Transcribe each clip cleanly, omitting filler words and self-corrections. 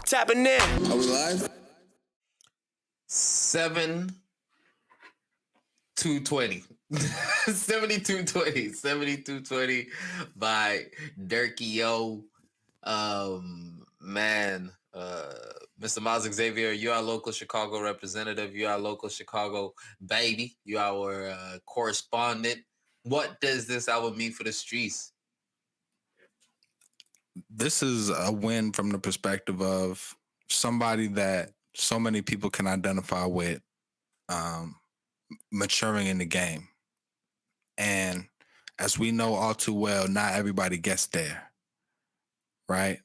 Tapping in. Are we live? 7220 7220 by Durkio. Man, Mr. Miles Xavier, you are local Chicago representative. You are local Chicago baby. You are our correspondent. What does this album mean for the streets? This is a win from the perspective of somebody that so many people can identify with, maturing in the game. And as we know all too well, not everybody gets there, right?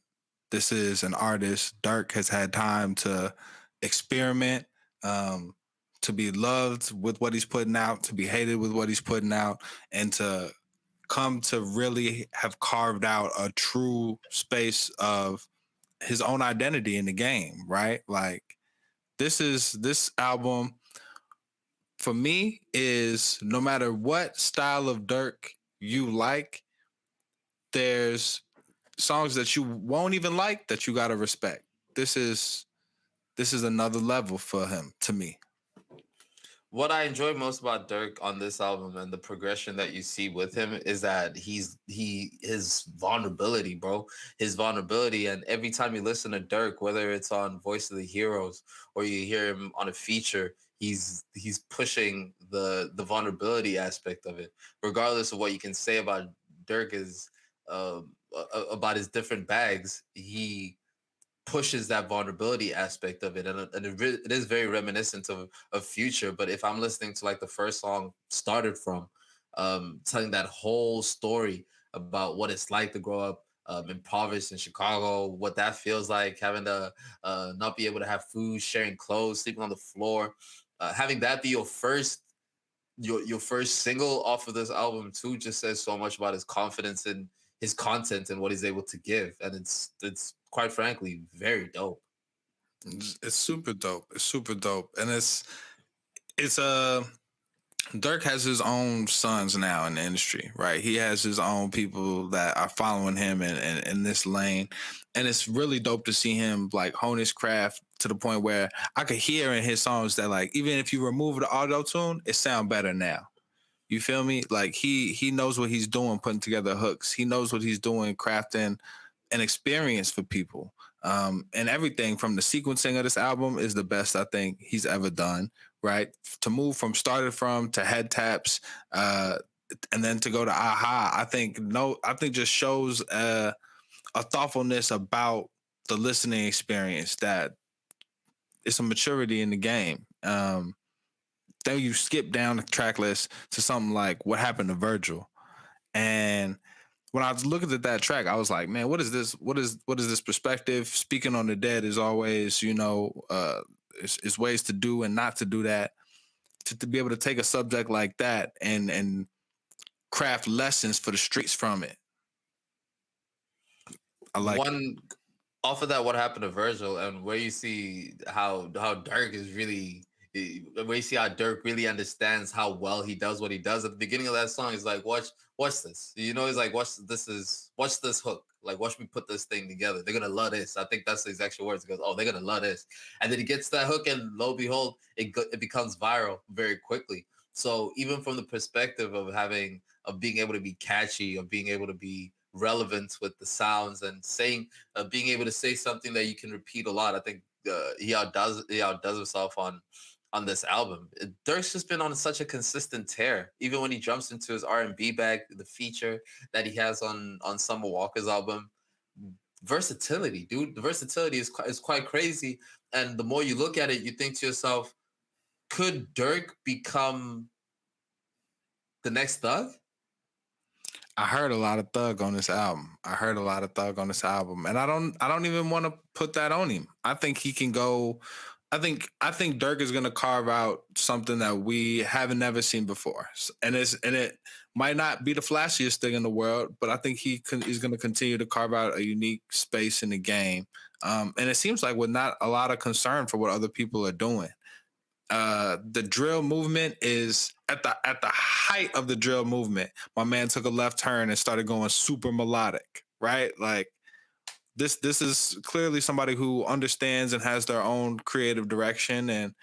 This is an artist. Durk has had time to experiment, to be loved with what he's putting out, to be hated with what he's putting out, and to come to really have carved out a true space of his own identity in the game, right? Like this album for me is, no matter what style of Durk you like, there's songs that you won't even like that you gotta respect. This is another level for him, to me. What I enjoy most about Durk on this album and the progression that you see with him is that his vulnerability, bro. His vulnerability. And every time you listen to Durk, whether it's on Voice of the Heroes or you hear him on a feature, he's pushing the vulnerability aspect of it. Regardless of what you can say about Durk is about his different bags, he pushes that vulnerability aspect of it, and it is very reminiscent of Future. But if I'm listening to like the first song Started From, telling that whole story about what it's like to grow up impoverished in Chicago, what that feels like, having to not be able to have food, sharing clothes, sleeping on the floor, having that be your first single off of this album too, just says so much about his confidence in his content and what he's able to give. And it's quite frankly very dope. It's super dope. It's super dope. And it's Durk has his own sons now in the industry, right? He has his own people that are following him in this lane. And it's really dope to see him like hone his craft to the point where I could hear in his songs that, like, even if you remove the auto tune, it sound better now. You feel me? Like he knows what he's doing, putting together hooks. He knows what he's doing, crafting an experience for people. And everything from the sequencing of this album is the best I think he's ever done, right? To move from Started From to Head Taps, and then to go to Aha, I think just shows a thoughtfulness about the listening experience, that it's a maturity in the game. Then you skip down the track list to something like What Happened to Virgil. And when I was looking at that track, I was like, man, what is this? What is this perspective? Speaking on the dead is always, is ways to do and not to do that. To be able to take a subject like that and craft lessons for the streets from it. I like one off of that. What Happened to Virgil, and where you see how Durk is really, where you see how Durk really understands how well he does what he does. At the beginning of that song, he's like, watch this. He's like, watch this hook. Like, watch me put this thing together. They're gonna love this. I think that's the exact words. He goes, oh, they're gonna love this. And then he gets that hook, and lo and behold, it becomes viral very quickly. So even from the perspective of being able to be catchy, of being able to be relevant with the sounds and saying, being able to say something that you can repeat a lot, I think he outdoes himself on this album. Durk's just been on such a consistent tear. Even when he jumps into his R&B bag, the feature that he has on Summer Walker's album, versatility, dude. The versatility is quite crazy. And the more you look at it, you think to yourself, could Durk become the next Thug? I heard a lot of Thug on this album. And I don't even want to put that on him. I think he can go. I think Durk is going to carve out something that we haven't ever seen before, and it might not be the flashiest thing in the world, but I think he's going to continue to carve out a unique space in the game. And it seems like with not a lot of concern for what other people are doing. The drill movement is at the height of the drill movement. My man took a left turn and started going super melodic, right? Like this is clearly somebody who understands and has their own creative direction, and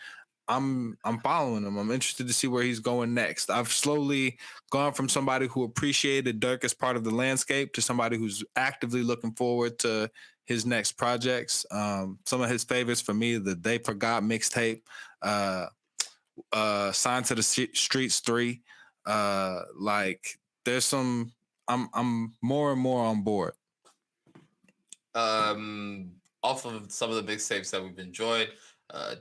I'm following him. I'm interested to see where he's going next. I've slowly gone from somebody who appreciated Dirk as part of the landscape to somebody who's actively looking forward to his next projects. Some of his favorites for me, the They Forgot mixtape, uh, Signed to the Streets 3. Like there's some I'm more and more on board. Off of some of the mixtapes that we've enjoyed,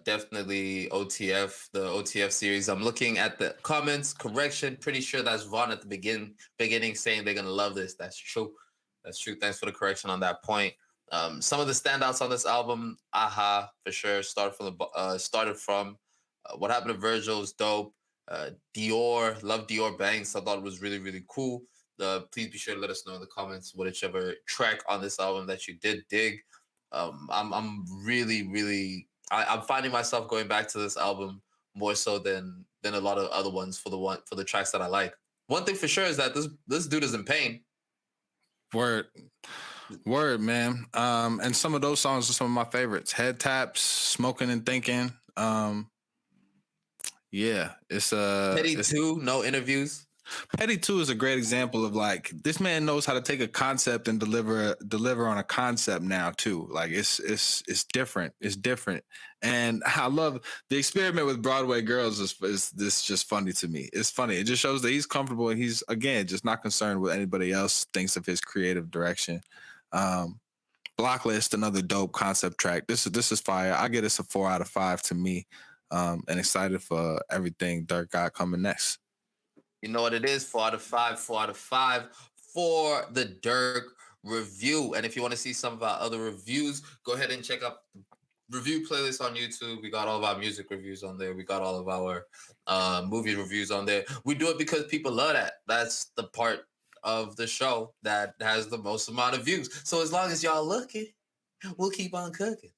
definitely OTF, the OTF series. I'm looking at the comments. Correction, pretty sure that's Vaughn at the beginning saying they're gonna love this. That's true. That's true. Thanks for the correction on that point. Some of the standouts on this album, Aha, for sure. What Happened to Virgil is dope. Dior, love Dior Banks. I thought it was really, really cool. Please be sure to let us know in the comments whichever track on this album that you did dig. I'm really, really, I'm finding myself going back to this album more so than a lot of other ones for the tracks that I like. One thing for sure is that this dude is in pain. Word. Word, man. And some of those songs are some of my favorites. Head Taps, Smoking and Thinking. Yeah, it's Petty 2, no interviews. Petty 2 is a great example of like this man knows how to take a concept and deliver on a concept now too. Like it's different. It's different. And I love the experiment with Broadway Girls is this just funny to me. It's funny. It just shows that he's comfortable and he's again just not concerned with anybody else thinks of his creative direction. Blocklist, another dope concept track. This is fire. I get this a 4 out of 5 to me. And excited for everything Durk got coming next. You know what it is? 4 out of 5, 4 out of 5 for the Durk review. And if you want to see some of our other reviews, go ahead and check out the review playlist on YouTube. We got all of our music reviews on there. We got all of our movie reviews on there. We do it because people love that. That's the part of the show that has the most amount of views. So as long as y'all looking, we'll keep on cooking.